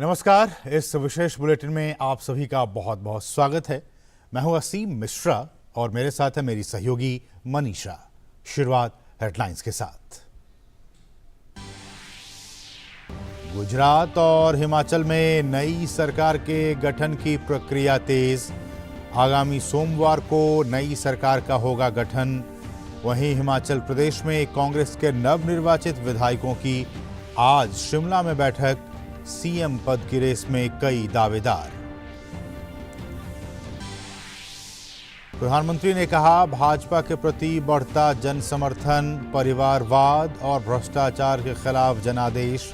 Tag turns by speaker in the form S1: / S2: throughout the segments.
S1: नमस्कार। इस विशेष बुलेटिन में आप सभी का बहुत बहुत स्वागत है। मैं हूं असीम मिश्रा और मेरे साथ है मेरी सहयोगी मनीषा। शुरुआत हेडलाइंस के साथ। गुजरात और हिमाचल में नई सरकार के गठन की प्रक्रिया तेज। आगामी सोमवार को नई सरकार का होगा गठन। वहीं हिमाचल प्रदेश में कांग्रेस के नवनिर्वाचित विधायकों की आज शिमला में बैठक। सीएम पद की रेस में कई दावेदार। प्रधानमंत्री ने कहा, भाजपा के प्रति बढ़ता जन समर्थन, परिवारवाद और भ्रष्टाचार के खिलाफ जनादेश।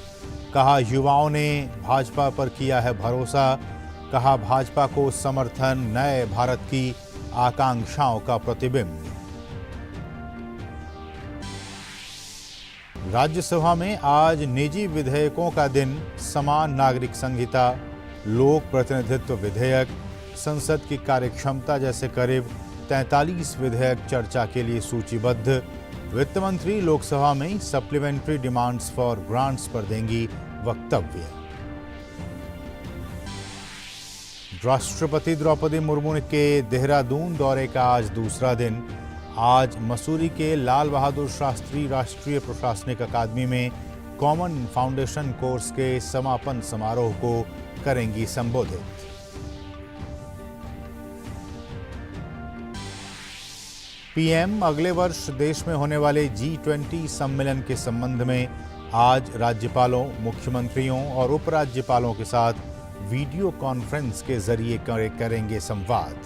S1: कहा, युवाओं ने भाजपा पर किया है भरोसा। कहा, भाजपा को समर्थन नए भारत की आकांक्षाओं का प्रतिबिंब। राज्यसभा में आज निजी विधेयकों का दिन। समान नागरिक संहिता, लोक प्रतिनिधित्व विधेयक, संसद की कार्यक्षमता जैसे करीब 43 विधेयक चर्चा के लिए सूचीबद्ध। वित्त मंत्री लोकसभा में सप्लीमेंट्री डिमांड्स फॉर ग्रांट्स पर देंगी वक्तव्य। राष्ट्रपति द्रौपदी मुर्मू के देहरादून दौरे का आज दूसरा दिन। आज मसूरी के लाल बहादुर शास्त्री राष्ट्रीय प्रशासनिक अकादमी में कॉमन फाउंडेशन कोर्स के समापन समारोह को करेंगी संबोधित। पीएम अगले वर्ष देश में होने वाले G20 सम्मेलन के संबंध में आज राज्यपालों, मुख्यमंत्रियों और उपराज्यपालों के साथ वीडियो कॉन्फ्रेंस के जरिए करेंगे संवाद।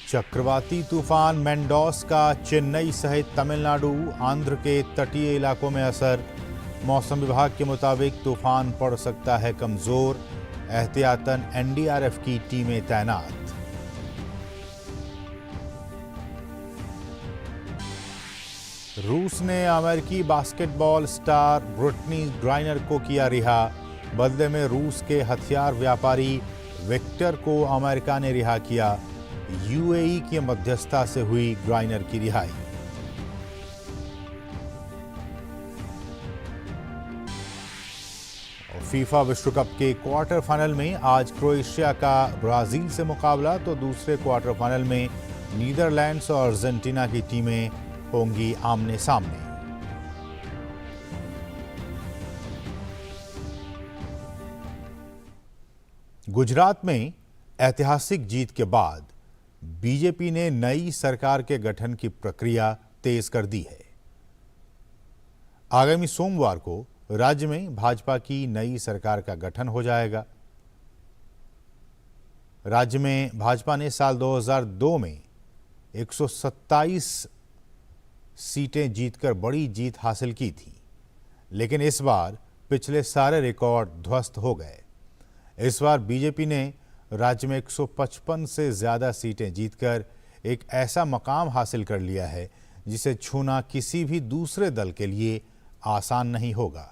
S1: चक्रवाती तूफान मेंडोस का चेन्नई सहित तमिलनाडु, आंध्र के तटीय इलाकों में असर। मौसम विभाग के मुताबिक तूफान पड़ सकता है कमजोर। एहतियातन एनडीआरएफ की टीमें तैनात। रूस ने अमेरिकी बास्केटबॉल स्टार ब्रिटनी ग्राइनर को किया रिहा। बदले में रूस के हथियार व्यापारी विक्टर को अमेरिका ने रिहा किया। यूएई की मध्यस्थता से हुई ग्राइनर की रिहाई। फीफा विश्व कप के क्वार्टर फाइनल में आज क्रोएशिया का ब्राजील से मुकाबला, तो दूसरे क्वार्टर फाइनल में नीदरलैंड्स और अर्जेंटीना की टीमें होंगी आमने सामने। गुजरात में ऐतिहासिक जीत के बाद बीजेपी ने नई सरकार के गठन की प्रक्रिया तेज कर दी है। आगामी सोमवार को राज्य में भाजपा की नई सरकार का गठन हो जाएगा। राज्य में भाजपा ने साल 2002 में 127 सीटें जीतकर बड़ी जीत हासिल की थी, लेकिन इस बार पिछले सारे रिकॉर्ड ध्वस्त हो गए। इस बार बीजेपी ने राज्य में 155 से ज्यादा सीटें जीतकर एक ऐसा मकाम हासिल कर लिया है जिसे छूना किसी भी दूसरे दल के लिए आसान नहीं होगा।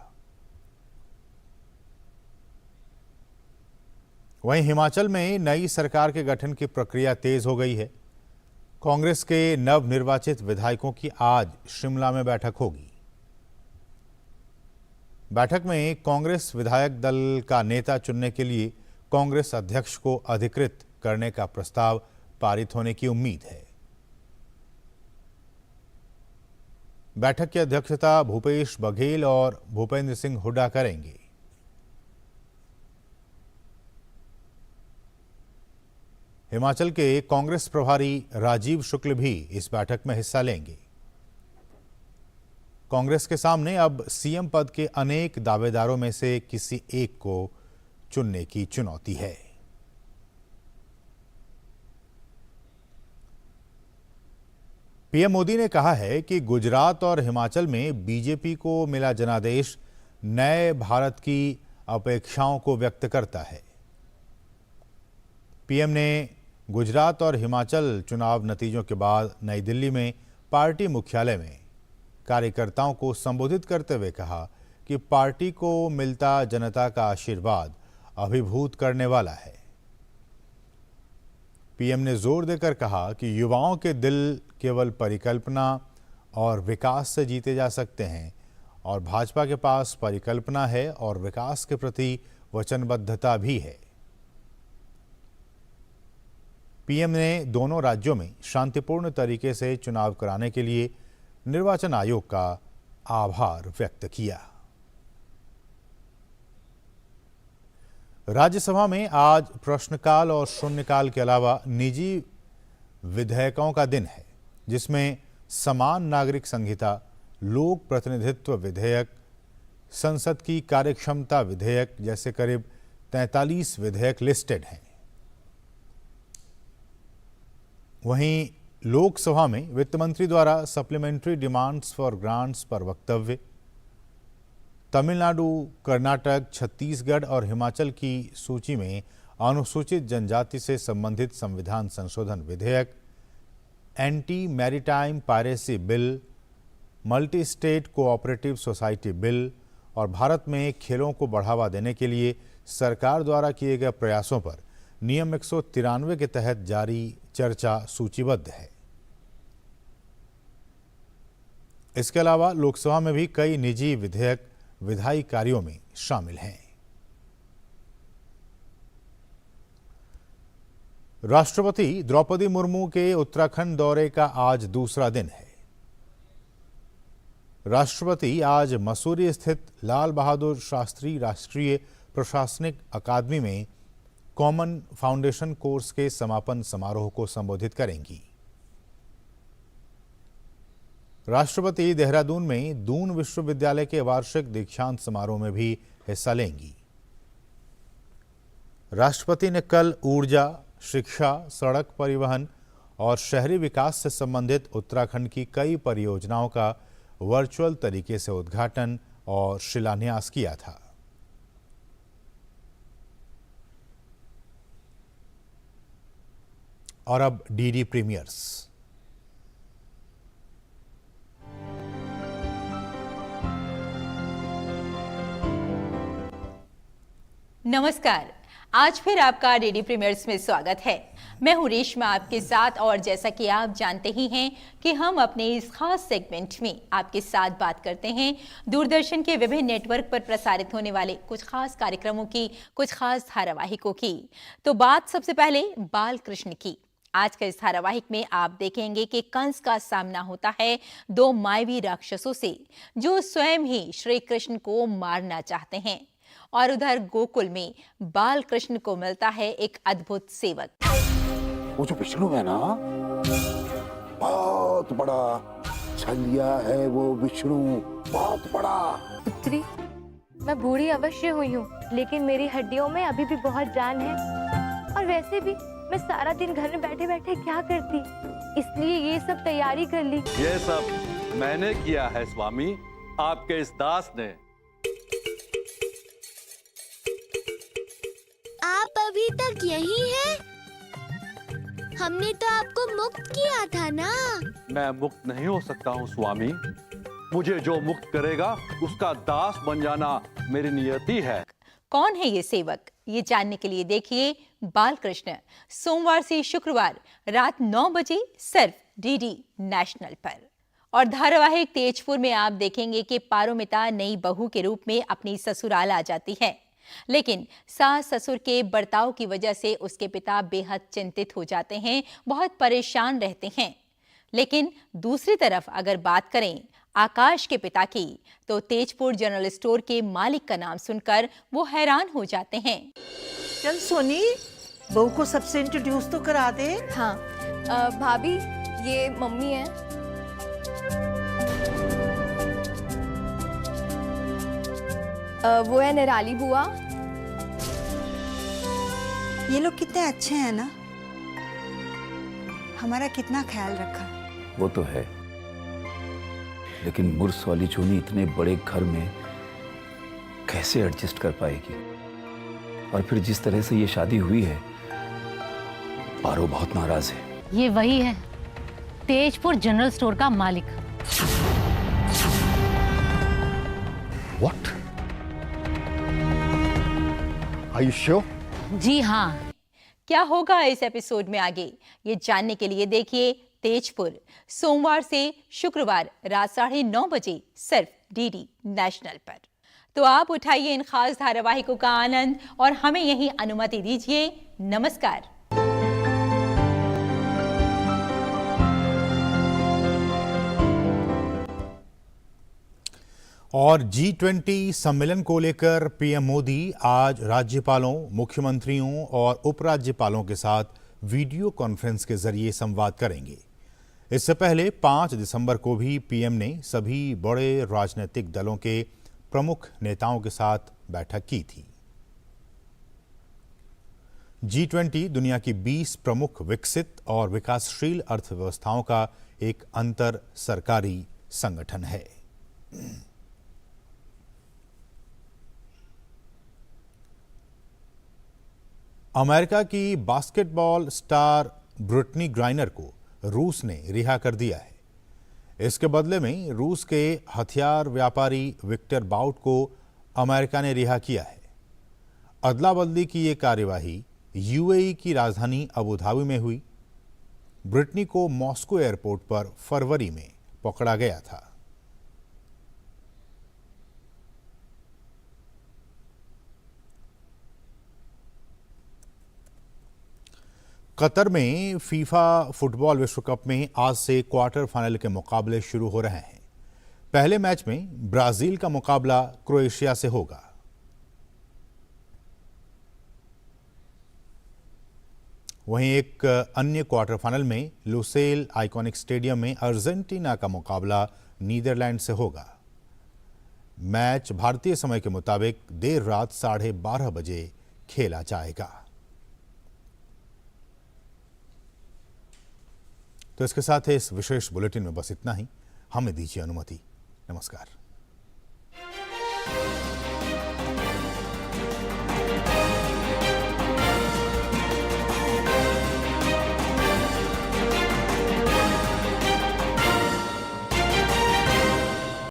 S1: वहीं हिमाचल में नई सरकार के गठन की प्रक्रिया तेज हो गई है। कांग्रेस के नवनिर्वाचित विधायकों की आज शिमला में बैठक होगी। बैठक में कांग्रेस विधायक दल का नेता चुनने के लिए कांग्रेस अध्यक्ष को अधिकृत करने का प्रस्ताव पारित होने की उम्मीद है। बैठक की अध्यक्षता भूपेश बघेल और भूपेंद्र सिंह हुड्डा करेंगे। हिमाचल के कांग्रेस प्रभारी राजीव शुक्ल भी इस बैठक में हिस्सा लेंगे। कांग्रेस के सामने अब सीएम पद के अनेक दावेदारों में से किसी एक को चुनने की चुनौती है। पीएम मोदी ने कहा है कि गुजरात और हिमाचल में बीजेपी को मिला जनादेश नए भारत की अपेक्षाओं को व्यक्त करता है। पीएम ने गुजरात और हिमाचल चुनाव नतीजों के बाद नई दिल्ली में पार्टी मुख्यालय में कार्यकर्ताओं को संबोधित करते हुए कहा कि पार्टी को मिलता जनता का आशीर्वाद अभिभूत करने वाला है। पीएम ने जोर देकर कहा कि युवाओं के दिल केवल परिकल्पना और विकास से जीते जा सकते हैं और भाजपा के पास परिकल्पना है और विकास के प्रति वचनबद्धता भी है। पीएम ने दोनों राज्यों में शांतिपूर्ण तरीके से चुनाव कराने के लिए निर्वाचन आयोग का आभार व्यक्त किया। राज्यसभा में आज प्रश्नकाल और शून्यकाल के अलावा निजी विधेयकों का दिन है, जिसमें समान नागरिक संहिता, लोक प्रतिनिधित्व विधेयक, संसद की कार्यक्षमता विधेयक जैसे करीब 43 विधेयक लिस्टेड हैं। वहीं लोकसभा में वित्त मंत्री द्वारा सप्लीमेंट्री डिमांड्स फॉर ग्रांट्स पर वक्तव्य, तमिलनाडु, कर्नाटक, छत्तीसगढ़ और हिमाचल की सूची में अनुसूचित जनजाति से संबंधित संविधान संशोधन विधेयक, anti maritime piracy bill, multi state cooperative society bill और भारत में खेलों को बढ़ावा देने के लिए सरकार द्वारा किए गए प्रयासों पर नियम 193 के तहत जारी चर्चा सूचीबद्ध है। इसके अलावा लोकसभा में भी कई निजी विधेयक विधायी कार्यों में शामिल हैं। राष्ट्रपति द्रौपदी मुर्मू के उत्तराखंड दौरे का आज दूसरा दिन है। राष्ट्रपति आज मसूरी स्थित लाल बहादुर शास्त्री राष्ट्रीय प्रशासनिक अकादमी में कॉमन फाउंडेशन कोर्स के समापन समारोह को संबोधित करेंगी। राष्ट्रपति देहरादून में दून विश्वविद्यालय के वार्षिक दीक्षांत समारोह में भी हिस्सा लेंगी। राष्ट्रपति ने कल ऊर्जा, शिक्षा, सड़क परिवहन और शहरी विकास से संबंधित उत्तराखंड की कई परियोजनाओं का वर्चुअल तरीके से उद्घाटन और शिलान्यास किया था। और अब डीडी प्रीमियर्स।
S2: नमस्कार, आज फिर आपका डीडी प्रीमियर्स में स्वागत है। मैं हूं रेशमा आपके साथ, और जैसा कि आप जानते ही हैं कि हम अपने इस खास सेगमेंट में आपके साथ बात करते हैं दूरदर्शन के विभिन्न नेटवर्क पर प्रसारित होने वाले कुछ खास कार्यक्रमों की, कुछ खास धारावाहिकों की। तो बात सबसे पहले बाल कृष्ण की। आज के इस धारावाहिक में आप देखेंगे कि कंस का सामना होता है दो मायावी राक्षसों से, जो स्वयं ही श्री कृष्ण को मारना चाहते हैं। और उधर गोकुल में बाल कृष्ण को मिलता है एक अद्भुत सेवक।
S3: वो जो विष्णु है ना, बहुत बड़ा छलिया है वो विष्णु, बहुत बड़ा।
S4: पुत्री, मैं बूढ़ी अवश्य हुई हूँ, लेकिन मेरी हड्डियों में अभी भी बहुत जान है। और वैसे भी मैं सारा दिन घर में बैठे बैठे क्या करती, इसलिए ये सब तैयारी कर ली।
S5: ये सब मैंने किया है स्वामी, आपके इस दास ने।
S6: आप अभी तक यही हैं? हमने तो आपको मुक्त किया था ना।
S5: मैं मुक्त नहीं हो सकता हूँ स्वामी, मुझे जो मुक्त करेगा उसका दास बन जाना मेरी नियति है।
S2: कौन है ये सेवक, ये जानने के लिए देखिए बाल कृष्ण, सोमवार से शुक्रवार रात 9 बजे सिर्फ डीडी नेशनल पर। और धारावाहिक तेजपुर में आप देखेंगे कि पारोमिता नई बहू के रूप में अपनी ससुराल आ जाती है, लेकिन सास ससुर के बर्ताव की वजह से उसके पिता बेहद चिंतित हो जाते हैं, बहुत परेशान रहते हैं। लेकिन दूसरी तरफ अगर बात करें आकाश के पिता की, तो तेजपुर जनरल स्टोर के मालिक का नाम सुनकर वो हैरान हो जाते हैं।
S7: चल सोनी, बहू को सबसे इंट्रोड्यूस तो करा दे।
S4: हाँ भाभी, ये मम्मी है। वो है निराली बुआ।
S8: ये लोग कितने अच्छे हैं ना, हमारा कितना ख्याल रखा।
S3: वो तो है, लेकिन मुर्स वाली चूनी इतने बड़े घर में कैसे एडजस्ट कर पाएगी? और फिर जिस तरह से ये शादी हुई है, पारो बहुत नाराज है।
S9: ये वही है तेजपुर जनरल स्टोर का मालिक।
S3: What? Are you sure?
S9: जी हाँ।
S2: क्या होगा इस एपिसोड में आगे, ये जानने के लिए देखिए तेजपुर, सोमवार से शुक्रवार रात 9:30 बजे सिर्फ डीडी नेशनल पर। तो आप उठाइए इन खास धारावाहिकों का आनंद और हमें यही अनुमति दीजिए। नमस्कार।
S1: और G20 सम्मेलन को लेकर पीएम मोदी आज राज्यपालों, मुख्यमंत्रियों और उपराज्यपालों के साथ वीडियो कॉन्फ्रेंस के जरिए संवाद करेंगे। इससे पहले 5 दिसंबर को भी पीएम ने सभी बड़े राजनीतिक दलों के प्रमुख नेताओं के साथ बैठक की थी। G20 दुनिया की 20 प्रमुख विकसित और विकासशील अर्थव्यवस्थाओं का एक अंतर सरकारी संगठन है। अमेरिका की बास्केटबॉल स्टार ब्रिटनी ग्राइनर को रूस ने रिहा कर दिया है। इसके बदले में रूस के हथियार व्यापारी विक्टर बाउट को अमेरिका ने रिहा किया है। अदला बदली की ये कार्यवाही यूएई की राजधानी अबू धाबी में हुई। ब्रिटनी को मॉस्को एयरपोर्ट पर फरवरी में पकड़ा गया था। कतर में फीफा फुटबॉल विश्व कप में आज से क्वार्टर फाइनल के मुकाबले शुरू हो रहे हैं। पहले मैच में ब्राजील का मुकाबला क्रोएशिया से होगा। वहीं एक अन्य क्वार्टर फाइनल में लुसेल आइकॉनिक स्टेडियम में अर्जेंटीना का मुकाबला नीदरलैंड से होगा। मैच भारतीय समय के मुताबिक देर रात 12:30 बजे खेला जाएगा। तो इसके साथ ही इस विशेष बुलेटिन में बस इतना ही। हमें दीजिए अनुमति। नमस्कार।